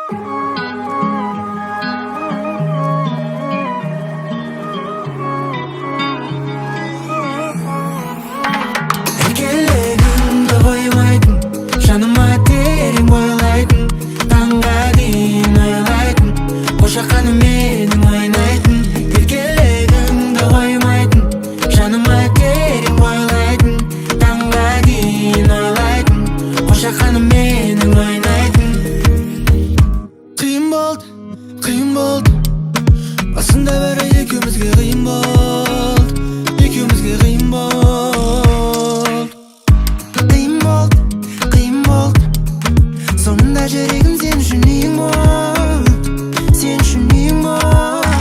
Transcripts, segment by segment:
Erkelegimde koymaydın, жаныма терең бойлайтын, таңға дейін ойлайтын, қошақаны менің ойнайтын. Еркелегімді қоймайтын, жаныма терең бойлайтын, таңға дейін ойлайтын, қошақаны менің ойнайтын. Қиын болды, басында бәрі екеумізге қиын болды, екеумізге қиын болды. Қиын болды, соңында жүрегім сен үшін ең болды, сен үшін ең болды.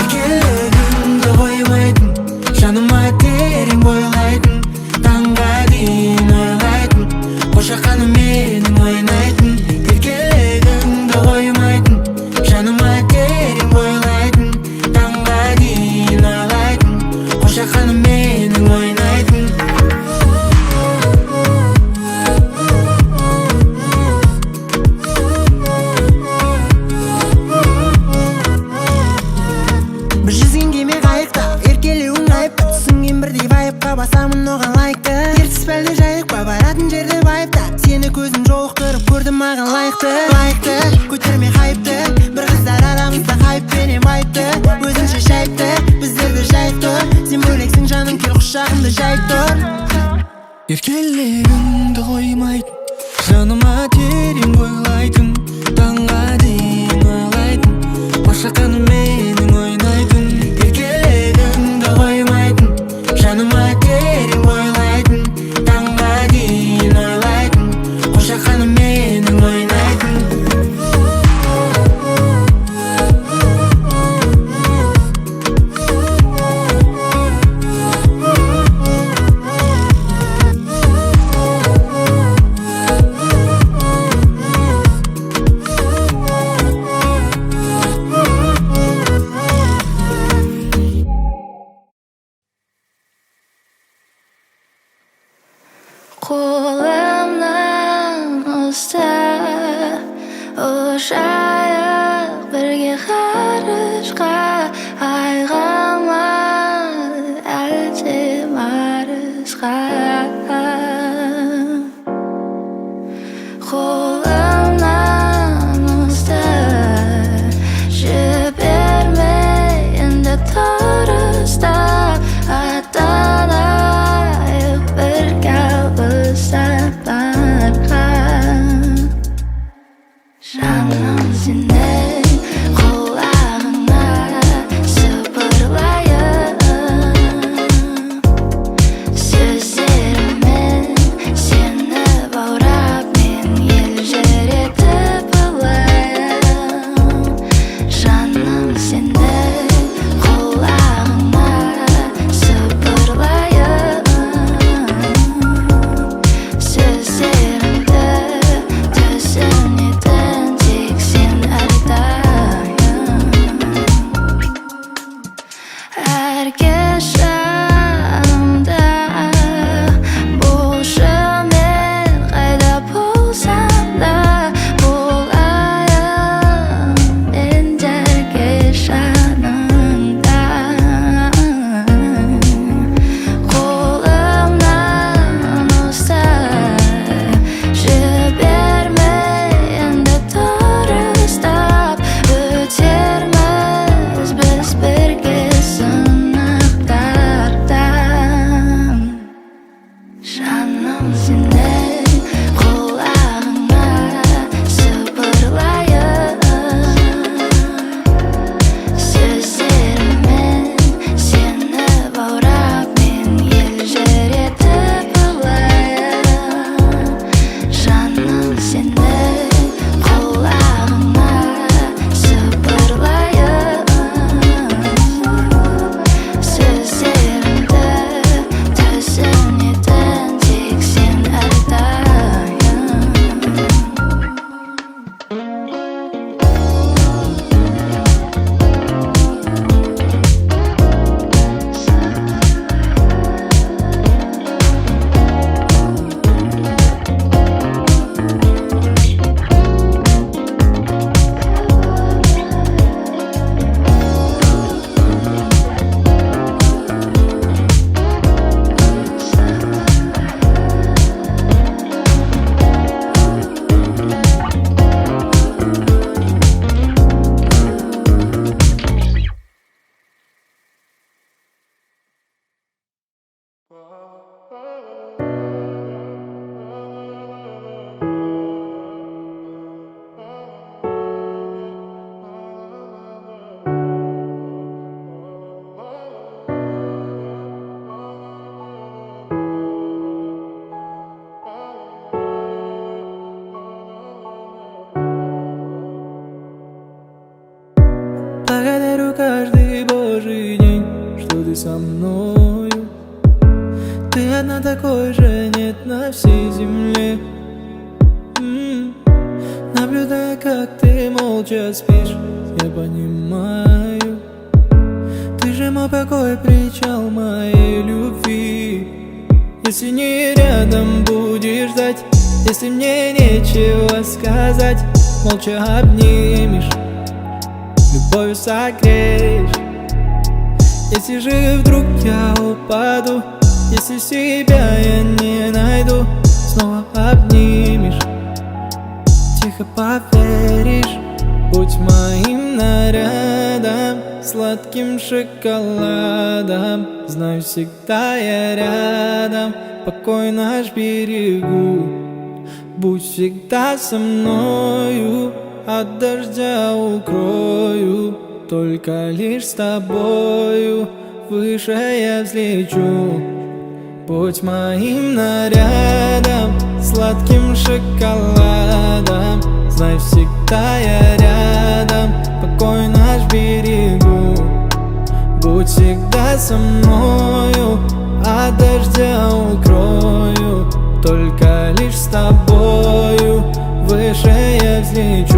Еркелігімді қоймайтын, жаныма терең бойлайтын, таңға дейін ойлайтын, қошақаны менің ойнайтын. Еркелігімді қоймайтын, жаныма терең бойлайтын, таңға дейін ойлайтын, қошақаны менің ойнайтын. Біз жүзген кеме қайықта, еркелеуің айыпта, түсінген бірдей вайыпқа басамын оған лайықты. Ертіс пәлде жайық па, баратын жерде байыпта, сені көзім жолықтырып көрдім маған лайықты. Көтерме хайыпты, бір қыздар арамызда хайыппенен байыпты. Өзінше шайыпты, біздерді жайып тұр, сен бөлексің жаным, кел құшағымды жайып тұр. Еркелігімді қоймайтын, жаныма терең бойлайтын, таңға дейін ойлайтын, қошақаны менің ойнайтын. Еркелігімді қоймайтын, жаныма терең бойлайтын, таңға дейін ойлайтын, қошақаны менің ойнайтын. Қолымнан ұстап ұшайық бірге ғарышқа, айға ма әлде марсқа. Қолымнан ұстап жібермей енді тұр ұстап, аттанайық бірге алыс сапарға. Жаным сенің құлағыңа сыбырлайын, сөздеріммен сені баурап мен елжіретіп алайын. Жаным сенің құлағыңа сыбырлайын, сөздерімді түсінетін тек сен әрдайым. Благодарю каждый божий день, что ты со мною. Ты одна, такой же нет на всей земле. Наблюдая, как ты молча спишь, я понимаю, ты же мой покой, причал моей любви. Если не рядом будешь ждать, если мне нечего сказать, молча обнимешь, любовью согреешь. Если же вдруг я упаду, если себя я не найду, снова обнимешь, тихо поверишь. Будь моим нарядом, сладким шоколадом. Знаю, всегда я рядом, покой наш берегу. Будь всегда со мною, от дождя укрою. Только лишь с тобою выше я взлечу. Будь моим нарядом, сладким шоколадом. Знай, всегда я рядом, покой наш берегу. Будь всегда со мною, от дождя укрою. Только лишь с тобою выше я взлечу.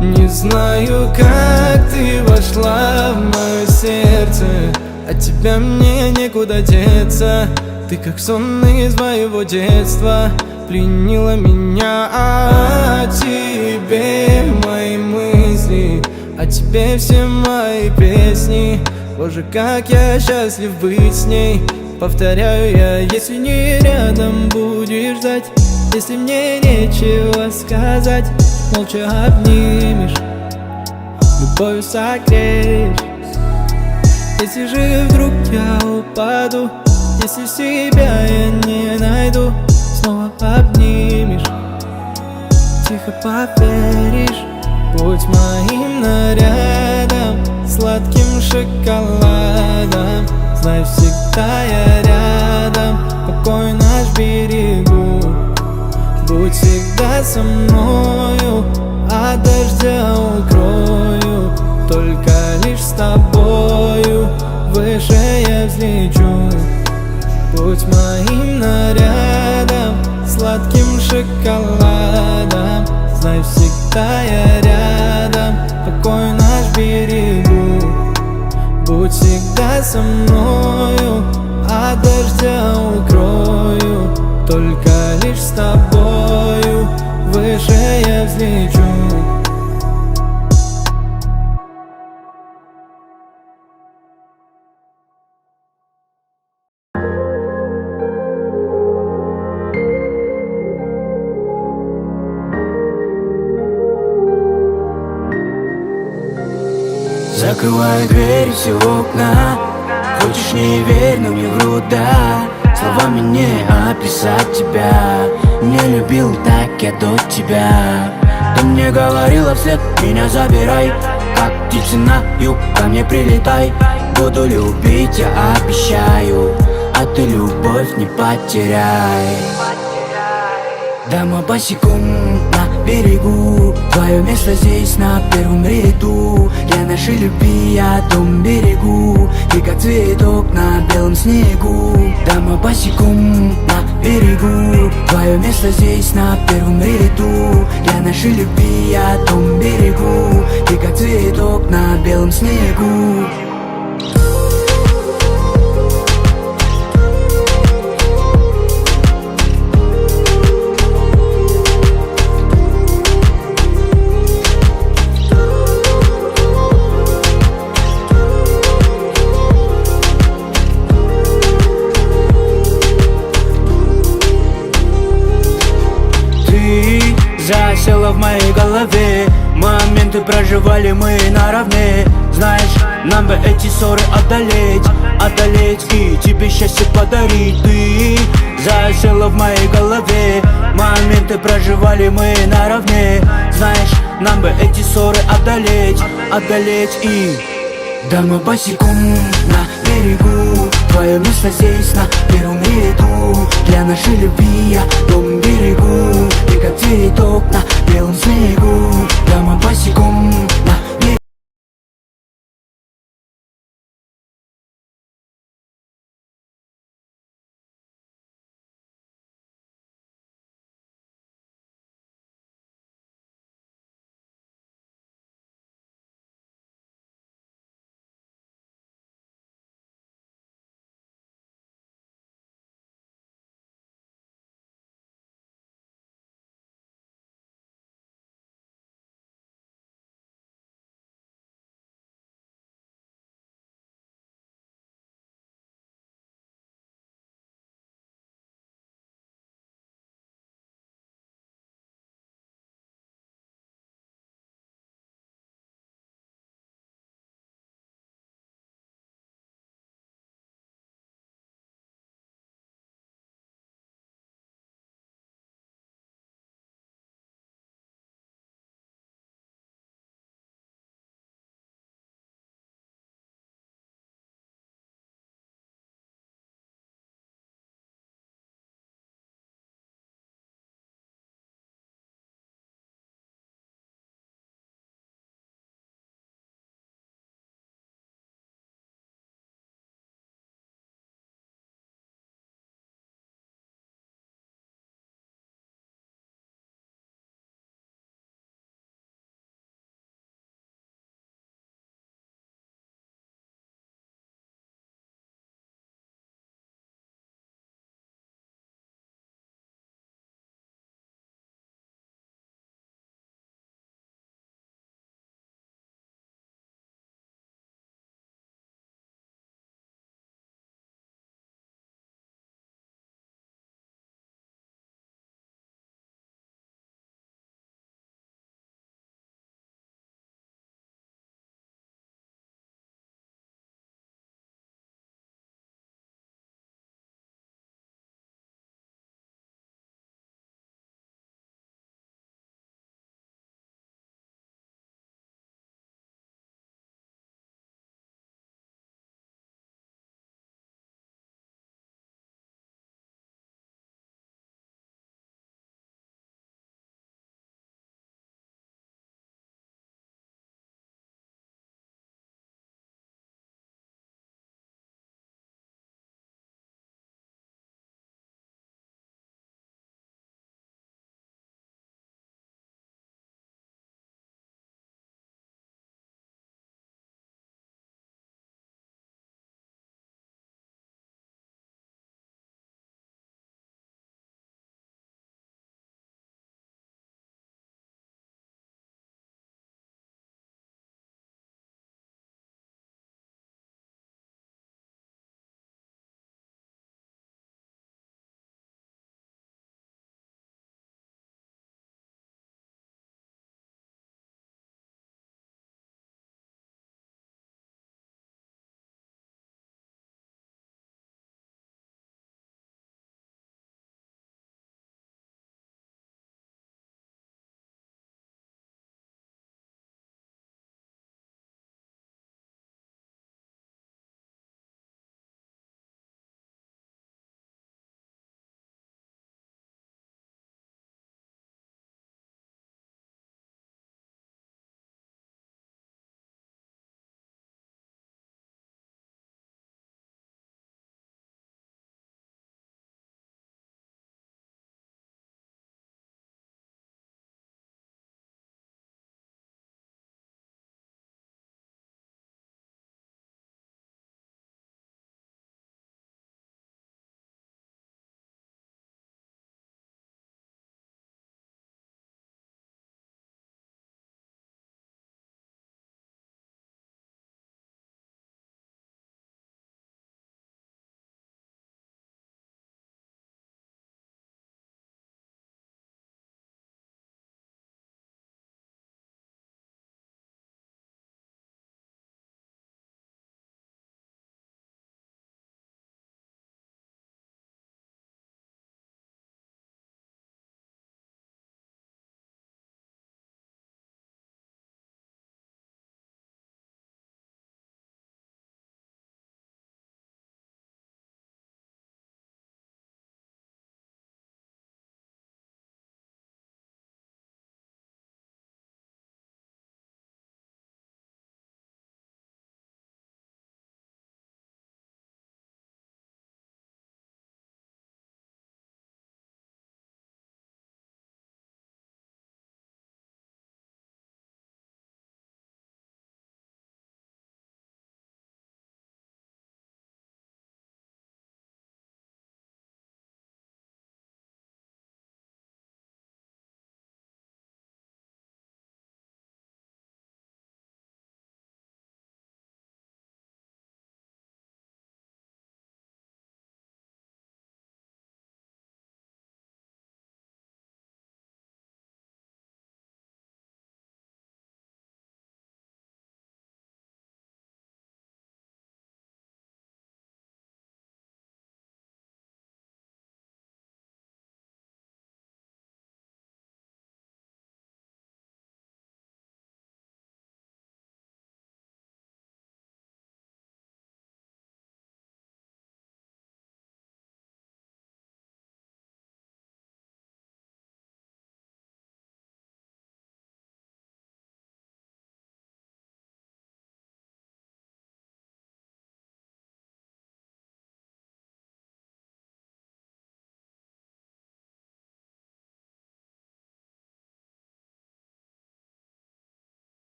Не знаю, как ты вошла в мое сердце, от тебя мне некуда деться. Ты как сон из моего детства, пленила меня. О тебе мои мысли, о тебе все мои песни. Боже, как я счастлив быть с ней. Повторяю я, если не рядом будешь ждать, если мне нечего сказать, молча обнимешь, любовью согреешь. Если же вдруг я упаду, если себя я не найду, снова обнимешь, тихо поверишь. Будь моим нарядом, сладким шоколадом. Знай, всегда я рядом, покой наш берегу. Будь всегда со мною, от дождя укрою. Только лишь с тобою выше я взлечу. Будь моим нарядом, сладким шоколадом. Знай, всегда я рядом, покой наш берегу. Будь всегда со мною, от дождя укрою. Только лишь с тобою выше я взлечу. Закрываю двери, все окна. Хочешь, не верь, но мне врут, да. Словами не описать тебя. Не любил так я до тебя. Ты мне говорила вслед, меня забирай. Как птица на юг, ко мне прилетай. Буду любить, я обещаю. А ты любовь не потеряй. Дома босиком на берегу. Твое место здесь на первом ряду. Для нашей любви я дом берегу. Ты как цветок на белом снегу. Дома босиком на берегу. Твое место здесь на первом ряду. Для нашей любви я дом берегу. Ты как цветок на белом снегу. Засела в моей голове. Моменты проживали мы наравне. Знаешь, нам бы эти ссоры одолеть. Одолеть и тебе счастье подарить. Ты засела в моей голове. Моменты проживали мы наравне. Знаешь, нам бы эти ссоры одолеть. Одолеть и... Дома босиком на берегу. Твое место здесь на первом ряду. Для нашей любви я дом берегу. Ты как цветок на белом снегу.